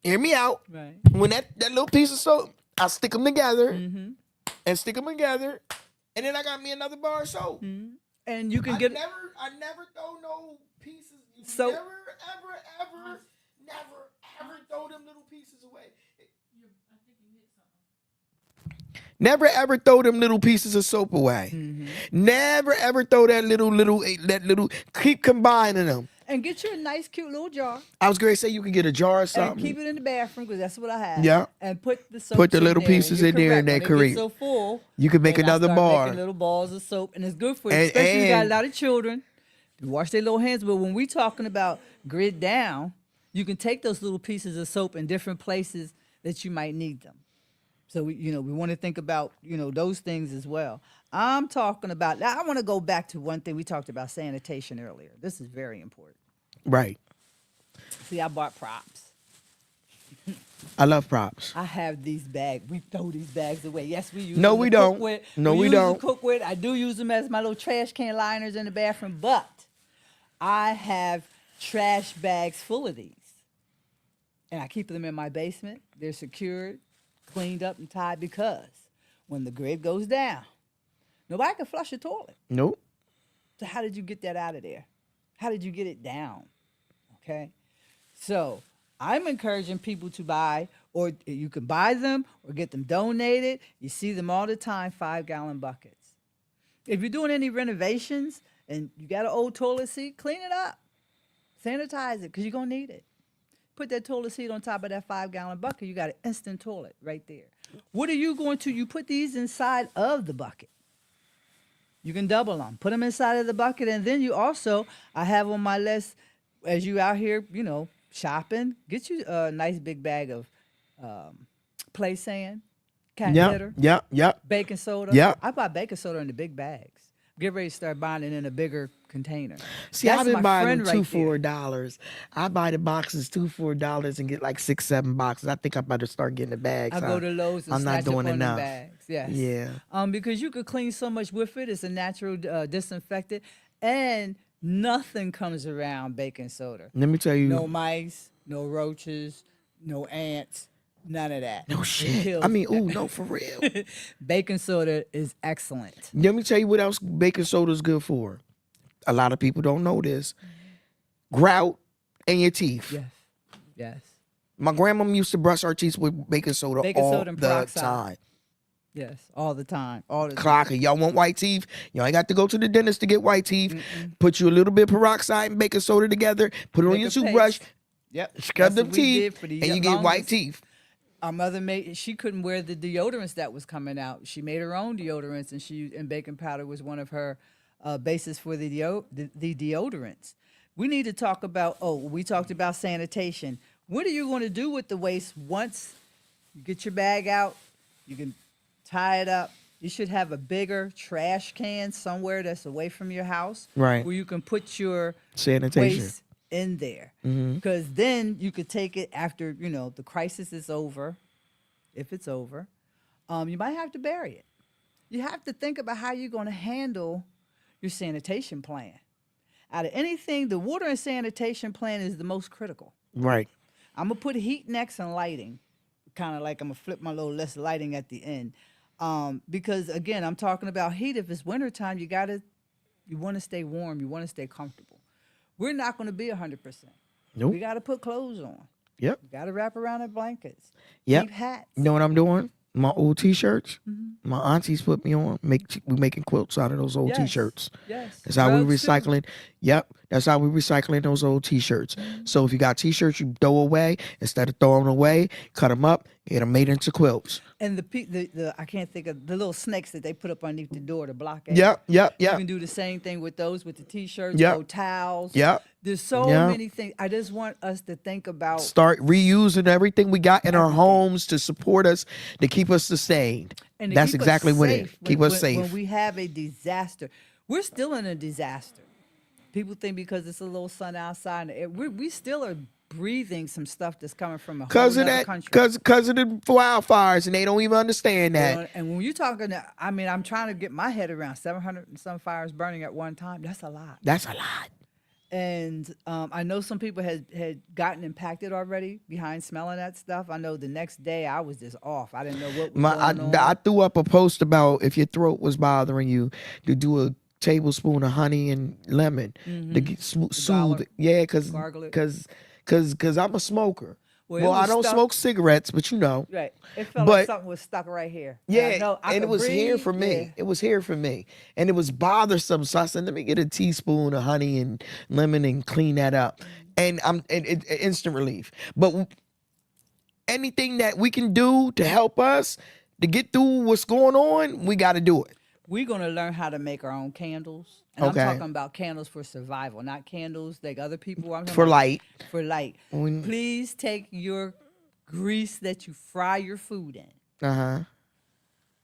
hear me out. Right. When that little piece of soap, I stick them together and stick them together, and then I got me another bar of soap. And you can I get never throw no pieces. So- never ever throw them little pieces away. Never ever throw them little pieces of soap away. Never ever throw that little. Keep combining them. and get you a nice, cute little jar I was going to say you can get a jar or and something. keep it in the bathroom, because that's what I have. Yeah. And put the soap. Put the little pieces in there and they they create- so full. You can make then I another start bar. Making little balls of soap, and it's good for you, And- especially if you got a and- lot of children. You wash their little hands, but when we talking about grid down, you can take those little pieces of soap in different places that you might need them. So we want to think about those things as well. I'm talking about. Now I want to go back to one thing we talked about, sanitation earlier. This is very important. Right. See, I bought props. I love props. I have these bags. We throw these bags away. Yes, we use No, them we to cook don't. with. No, we use them don't. to cook with. I do use them as my little trash can liners in the bathroom, but I have trash bags full of these. And I keep them in my basement. They're secured, cleaned up, and tied, because when the grid goes down, nobody can flush a toilet. Nope. So how did you get that out of there? How did you get it down? Okay. So I'm encouraging people to buy, or you can buy them or get them donated. You see them all the time, 5-gallon buckets. If you're doing any renovations and you got an old toilet seat, clean it up. Sanitize it, because you're going to need it. Put that toilet seat on top of that 5-gallon bucket, you got an instant toilet right there. What are you going to? You put these inside of the bucket. You can double them. Put them inside of the bucket, and then you also, I have on my list, as you out here, shopping, get you a nice big bag of play sand, cat litter, Yep. baking soda. Yeah. I buy baking soda in the big bags. Get ready to start buying it in a bigger container. See, That's I've been my buying friend them right there. $2-4. I buy the boxes $2-4 and get like 6-7 boxes. I think I better start getting the bags. I go to Lowe's and I'm not snatch doing up on enough. them bags. Yes. Yeah. Because you could clean so much with it. It's a natural disinfectant, and nothing comes around baking soda. Let me tell you. No mice, no roaches, no ants, none of that. No It shit. kills I mean, no, for real. baking soda is excellent. Let me tell you what else baking soda is good for. A lot of people don't know this. Grout in your teeth. Yes. Yes. My grandma used to brush her teeth with baking soda Baking all soda and the peroxide. time. Yes. All the time. All the time. Clocker, y'all want white teeth? Y'all ain't got to go to the dentist to get white teeth. Put you a little bit of peroxide and baking soda together. Put it on Make your a toothbrush. paste. Yep. Scrub That's them what we did teeth, for the and you get white longest. teeth. Our mother she couldn't wear the deodorants that was coming out. She made her own deodorants, and baking powder was one of her bases for the deodorants. We need to talk about, we talked about sanitation. What are you going to do with the waste once you get your bag out? You can tie it up. You should have a bigger trash can somewhere that's away from your house. Right. Where you can put your Sanitation. waste in there. Because then you could take it after, the crisis is over, if it's over. You might have to bury it. You have to think about how you're going to handle your sanitation plan. Out of anything, the water and sanitation plan is the most critical. Right. I'm going to put heat next and lighting. Kind of like I'm going to flip my little list of lighting at the end. Because, again, I'm talking about heat. If it's wintertime, you want to stay warm. You want to stay comfortable. We're not going to be 100%. Nope. We got to put clothes on. Yep. We got to wrap around our blankets. Yep. Keep hats. You know what I'm doing? My old T-shirts. Mm-hmm. My aunties put me on. We're making quilts out of those old Yes. T-shirts. Yes. That's how we Rugs, too. recycling. Yep. That's how we recycling those old t-shirts. So if you got t-shirts you throw away, instead of throwing them away, cut them up, get them made into quilts. And the I can't think of the little snakes that they put up underneath the door to block it. Yep, yep, You yep, can do the same thing with those, with the t-shirts, Yep. old towels. yep. There's so Yep. many things. I just want us to think about Start reusing everything we got in our Everything. homes to support us, to keep us sustained. and to That's keep us exactly what it is. safe Keep when, us when- safe. When we have a disaster, we're still in a disaster. People think because it's a little sun outside, and we still are breathing some stuff that's coming from a whole Cause of nother that, country. cause of the wildfires, and they don't even understand You that. know, and when you're talking, I mean, I'm trying to get my head around 700 and some fires burning at one time. That's a lot. That's a lot. And I know some people had gotten impacted already behind smelling that stuff. I know the next day I was just off. I didn't know what was going on. I threw up a post about if your throat was bothering you, to do a tablespoon of honey and lemon to get soothe. Yeah, Gargle it. cause I'm a smoker. Well, it Well, I was don't stuck- smoke cigarettes, but you know. Right. It felt But- like something was stuck right here. And I Yeah, know I and it could was here breathe, for me. yeah. It was here for me, and it was bothersome. So I said, "Let me get a teaspoon of honey and lemon and clean that up." And instant relief. But anything that we can do to help us to get through what's going on, we got to do it. We're going to learn how to make our own candles. And Okay. I'm talking about candles for survival, not candles like other people. I'm talking For about light. For light. When- Please take your grease that you fry your food in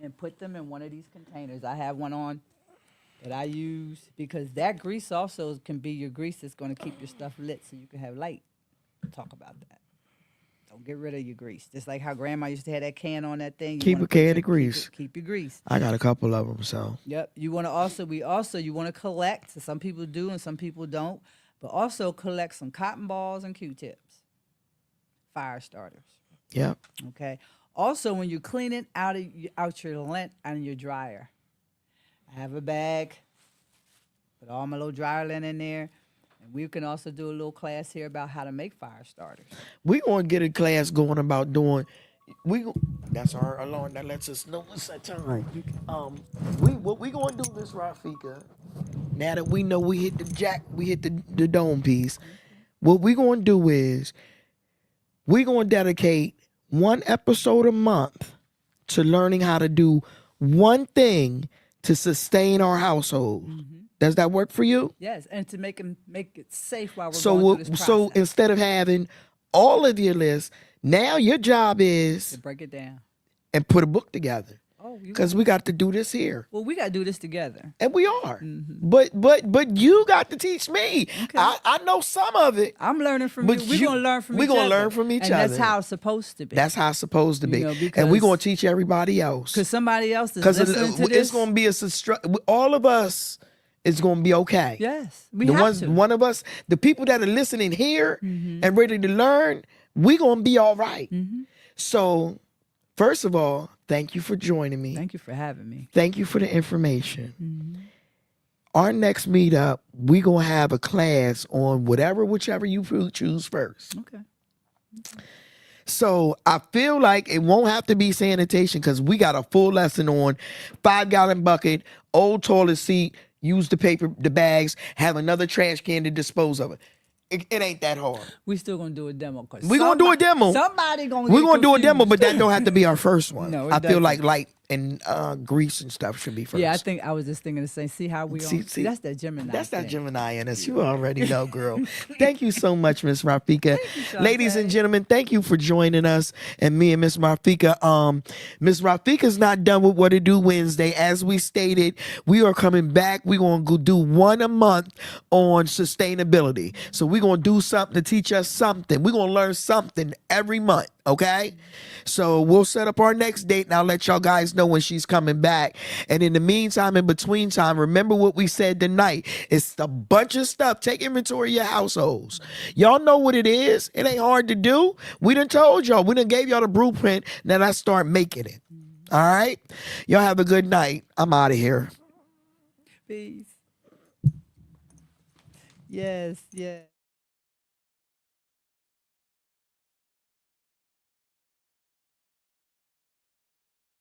and put them in one of these containers. I have one on that I use because that grease also can be your grease that's going to keep your stuff lit so you can have light. Talk about that. Don't get rid of your grease. Just like how grandma used to have that can on that thing. You Keep wanna a put can your- of grease. Keep your grease. I got a couple of them, so Yep. You want to you want to collect. So some people do and some people don't. But also collect some cotton balls and Q-tips. Fire starters. yep. Okay. Also, when you're cleaning out your lint out of your dryer, I have a bag. Put all my little dryer lint in there. And we can also do a little class here about how to make fire starters. We gonna get a class going about doing. That's our alarm that lets us know it's that time. What we gonna do, Miss Rafika? Now that we know we hit the dome piece, what we gonna do is we gonna dedicate one episode a month to learning how to do one thing to sustain our household. Does that work for you? Yes, and to make it safe while we're So going through this so process. instead of having all of your list, now your job To is break it down. and put a book together, Oh, you because we got to do this here, well, we got to do this together. and we are. But you got to teach me. I know some of it. I'm learning from But you. We're you- going to learn from we each gonna other. learn from each and that's other. how it's supposed to be. That's how it's supposed to be, You know, and we're because- gonna teach everybody else. Because somebody else is Because listening to it's this. gonna be all of us is gonna be okay. Yes, we the have ones, to. one of us, the people that are listening here and ready to learn, we gonna be all right. So, first of all, thank you for joining me. Thank you for having me. Thank you for the information. Our next meetup, we gonna have a class on whichever you choose first. Okay. So I feel like it won't have to be sanitation because we got a full lesson on 5-gallon bucket, old toilet seat, use the bags, have another trash can to dispose of it. It ain't that hard. We still gonna do a demo. We gonna do a demo. Somebody gonna. We're get gonna do a demo, confused. but that don't have to be our first one. No, it I feel doesn't. like light and grease and stuff should be first. Yeah, I was just thinking the same. See how we See- on? see, That's that Gemini. That's that thing. Gemini in us. You already know, girl. Thank you so much, Miss Rafika. Shantae. Ladies and gentlemen, thank you for joining us and me and Miss Rafika. Miss Rafika's not done with What It Do Wednesday. As we stated, we are coming back. We're going to go do one a month on sustainability. So we're going to do something to teach us something. We're going to learn something every month. Okay, so we'll set up our next date and I'll let y'all guys know when she's coming back. And in the meantime, in between time, remember what we said tonight. It's a bunch of stuff. Take inventory of your households. Y'all know what it is. It ain't hard to do. We done told y'all. We done gave y'all the blueprint. Now let's start making it. All right? Y'all have a good night. I'm out of here. Peace. Yes.